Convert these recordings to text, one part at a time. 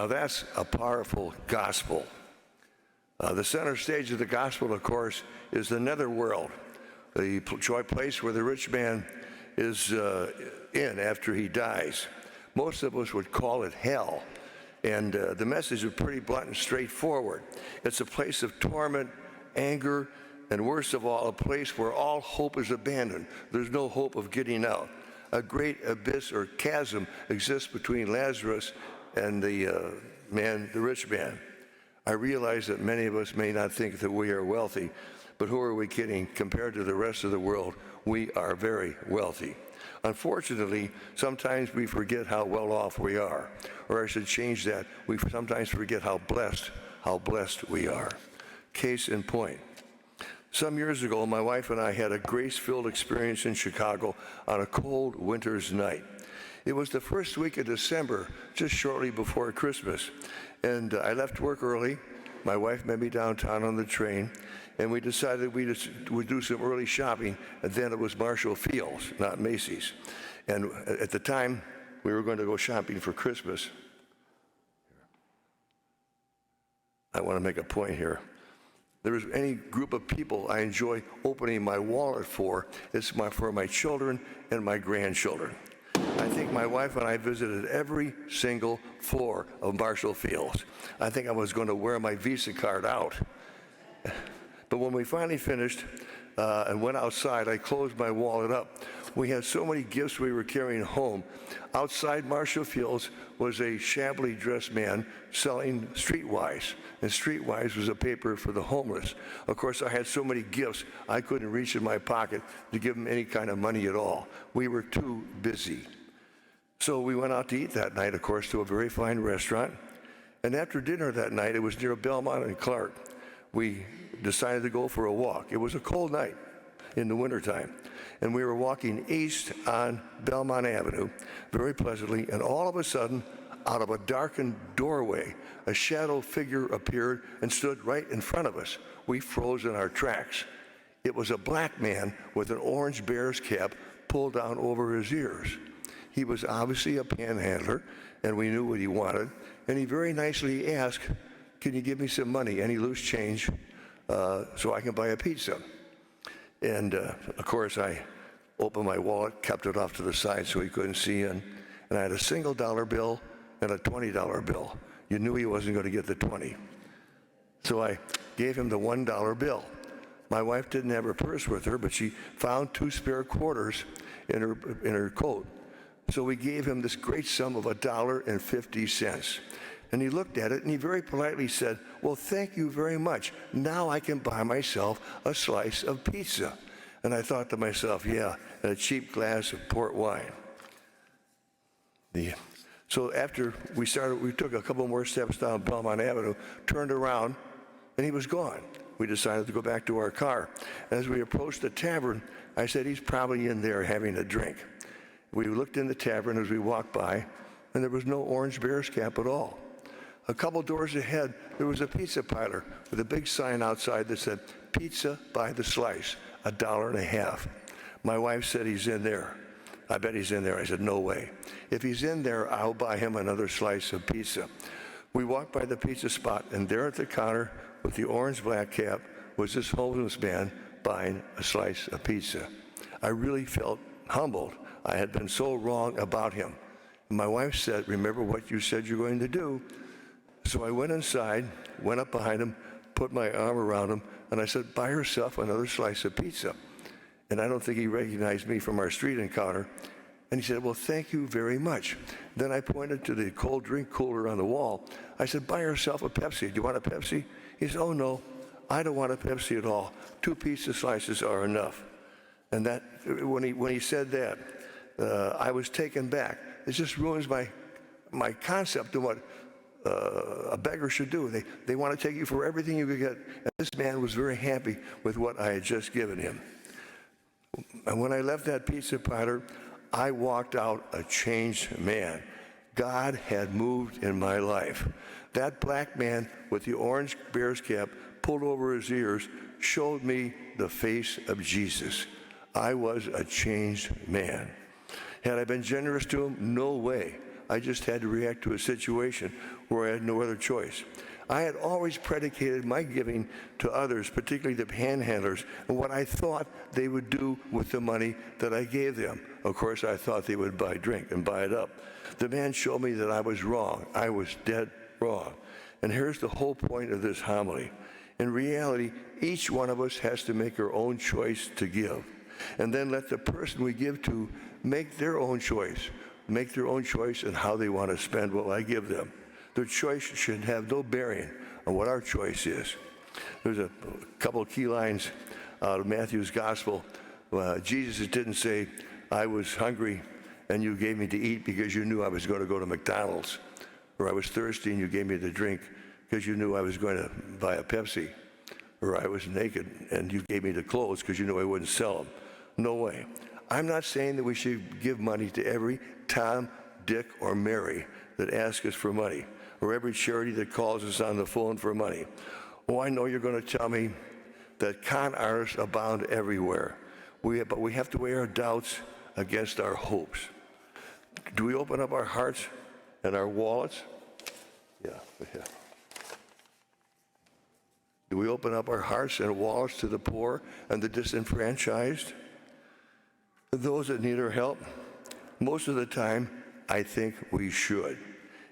Now that's a powerful gospel. The center stage of the gospel, of course, is the netherworld, the place where the rich man is in after he dies. Most of us would call it hell. And the message is pretty blunt and straightforward. It's a place of torment, anger, and worst of all, a place where all hope is abandoned. There's no hope of getting out. A great abyss or chasm exists between Lazarus and the rich man. I realize that many of us may not think that we are wealthy, but who are we kidding? Compared to the rest of the world, we are very wealthy. Unfortunately, sometimes we forget how well off we are. Or I should change that. We sometimes forget how blessed we are. Case in point. Some years ago, my wife and I had a grace-filled experience in Chicago on a cold winter's night. It was the first week of December, just shortly before Christmas. And I left work early. My wife met me downtown on the train, and we decided we would do some early shopping, and then it was Marshall Field's, not Macy's. And at the time, we were going to go shopping for Christmas. I want to make a point here. There is any group of people I enjoy opening my wallet for, it's for my children and my grandchildren. I think my wife and I visited every single floor of Marshall Field's. I think I was going to wear my Visa card out. But when we finally finished and went outside, I closed my wallet up. We had so many gifts we were carrying home. Outside Marshall Field's was a shabbily dressed man selling Streetwise. And Streetwise was a paper for the homeless. Of course, I had so many gifts, I couldn't reach in my pocket to give them any kind of money at all. We were too busy. So we went out to eat that night, of course, to a very fine restaurant. And after dinner that night, it was near Belmont and Clark, we decided to go for a walk. It was a cold night in the wintertime. And we were walking east on Belmont Avenue very pleasantly, and all of a sudden, out of a darkened doorway, a shadow figure appeared and stood right in front of us. We froze in our tracks. It was a black man with an orange bear's cap pulled down over his ears. He was obviously a panhandler, and we knew what he wanted. And he very nicely asked, "Can you give me some money, any loose change, so I can buy a pizza?" And of course, I opened my wallet, kept it off to the side so he couldn't see, and I had a single dollar bill and a $20 bill. You knew he wasn't going to get the 20. So I gave him the $1 bill. My wife didn't have her purse with her, but she found 2 spare quarters in her coat. So we gave him this great sum of $1.50. And he looked at it, and he very politely said, "Well, thank you very much. Now I can buy myself a slice of pizza." And I thought to myself, yeah, and a cheap glass of port wine. So after we took a couple more steps down Belmont Avenue, turned around, and he was gone. We decided to go back to our car. As we approached the tavern, I said, "He's probably in there having a drink." We looked in the tavern as we walked by, and there was no orange bear's cap at all. A couple doors ahead, there was a pizza parlor with a big sign outside that said, "Pizza by the slice, $1.50. My wife said, "He's in there. I bet he's in there." I said, "No way. If he's in there, I'll buy him another slice of pizza." We walked by the pizza spot, and there at the counter with the orange black cap was this homeless man buying a slice of pizza. I really felt humbled. I had been so wrong about him. And my wife said, "Remember what you said you're going to do." So I went inside, went up behind him, put my arm around him, and I said, "Buy yourself another slice of pizza." And I don't think he recognized me from our street encounter. And he said, "Well, thank you very much." Then I pointed to the cold drink cooler on the wall. I said, "Buy yourself a Pepsi. Do you want a Pepsi?" He said, "Oh, no, I don't want a Pepsi at all. 2 pizza slices are enough." And that, when he said that, I was taken back. It just ruins my concept of what a beggar should do. They want to take you for everything you could get. And this man was very happy with what I had just given him. And when I left that pizza parlor, I walked out a changed man. God had moved in my life. That black man with the orange bear's cap pulled over his ears showed me the face of Jesus. I was a changed man. Had I been generous to him? No way. I just had to react to a situation. where I had no other choice. I had always predicated my giving to others, particularly the panhandlers, and what I thought they would do with the money that I gave them. Of course, I thought they would buy drink and buy it up. The man showed me that I was wrong. I was dead wrong. And here's the whole point of this homily. In reality, each one of us has to make our own choice to give, and then let the person we give to make their own choice in how they want to spend what I give them. Their choice should have no bearing on what our choice is. There's a couple of key lines out of Matthew's gospel. Jesus didn't say, I was hungry and you gave me to eat because you knew I was going to go to McDonald's, or I was thirsty and you gave me the drink because you knew I was going to buy a Pepsi, or I was naked and you gave me the clothes because you knew I wouldn't sell them. No way. I'm not saying that we should give money to every Tom, Dick, or Mary that asks us for money, or every charity that calls us on the phone for money. Oh, I know you're going to tell me that con artists abound everywhere, but we have to weigh our doubts against our hopes. Do we open up our hearts and our wallets? Yeah. Do we open up our hearts and wallets to the poor and the disenfranchised? Those that need our help? Most of the time, I think we should.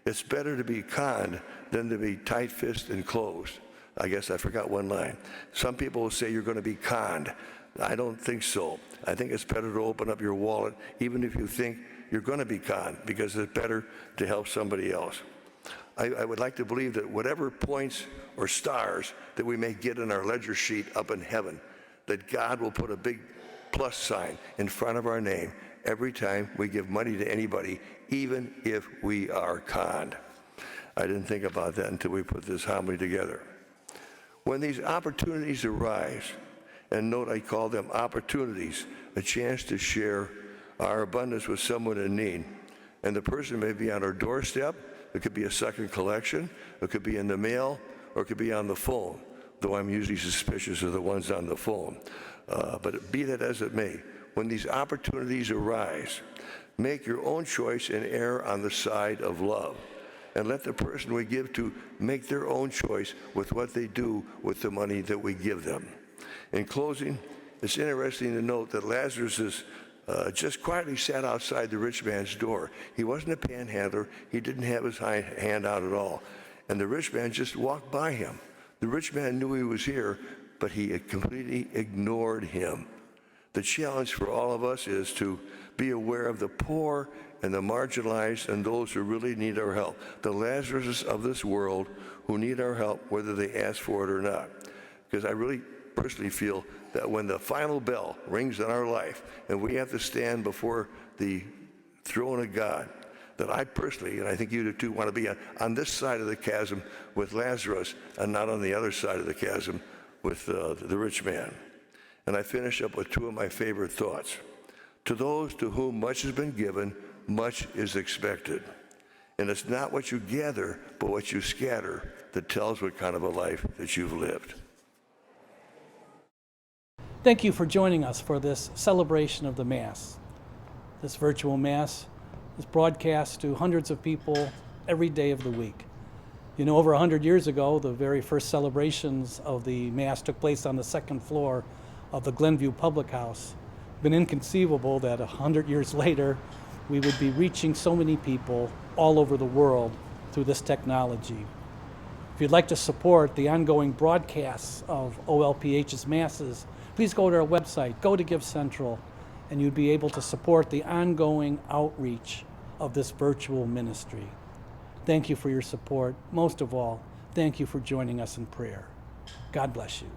It's better to be conned than to be tight-fisted and closed. I guess I forgot one line. Some people will say you're going to be conned. I don't think so. I think it's better to open up your wallet, even if you think you're going to be conned, because it's better to help somebody else. I would like to believe that whatever points or stars that we may get in our ledger sheet up in heaven, that God will put a big plus sign in front of our name every time we give money to anybody, even if we are conned. I didn't think about that until we put this homily together. When these opportunities arise, and note I call them opportunities, a chance to share our abundance with someone in need, and the person may be on our doorstep, it could be a second collection, it could be in the mail, or it could be on the phone, though I'm usually suspicious of the ones on the phone. But be that as it may, when these opportunities arise, make your own choice and err on the side of love. And let the person we give to make their own choice with what they do with the money that we give them. In closing, it's interesting to note that Lazarus just quietly sat outside the rich man's door. He wasn't a panhandler. He didn't have his hand out at all. And the rich man just walked by him. The rich man knew he was here, but he completely ignored him. The challenge for all of us is to be aware of the poor and the marginalized and those who really need our help, the Lazarus of this world who need our help whether they ask for it or not. Because I really personally feel that when the final bell rings in our life and we have to stand before the throne of God, that I personally, and I think you do too, want to be on this side of the chasm with Lazarus and not on the other side of the chasm with the rich man. And I finish up with two of my favorite thoughts. To those to whom much has been given, much is expected. And it's not what you gather, but what you scatter that tells what kind of a life that you've lived. Thank you for joining us for this celebration of the Mass. This virtual Mass is broadcast to hundreds of people every day of the week. You know, over 100 years ago, the very first celebrations of the Mass took place on the second floor of the Glenview Public House. It's been inconceivable that 100 years later, we would be reaching so many people all over the world through this technology. If you'd like to support the ongoing broadcasts of OLPH's Masses, please go to our website, go to Give Central, and you'd be able to support the ongoing outreach of this virtual ministry. Thank you for your support. Most of all, thank you for joining us in prayer. God bless you.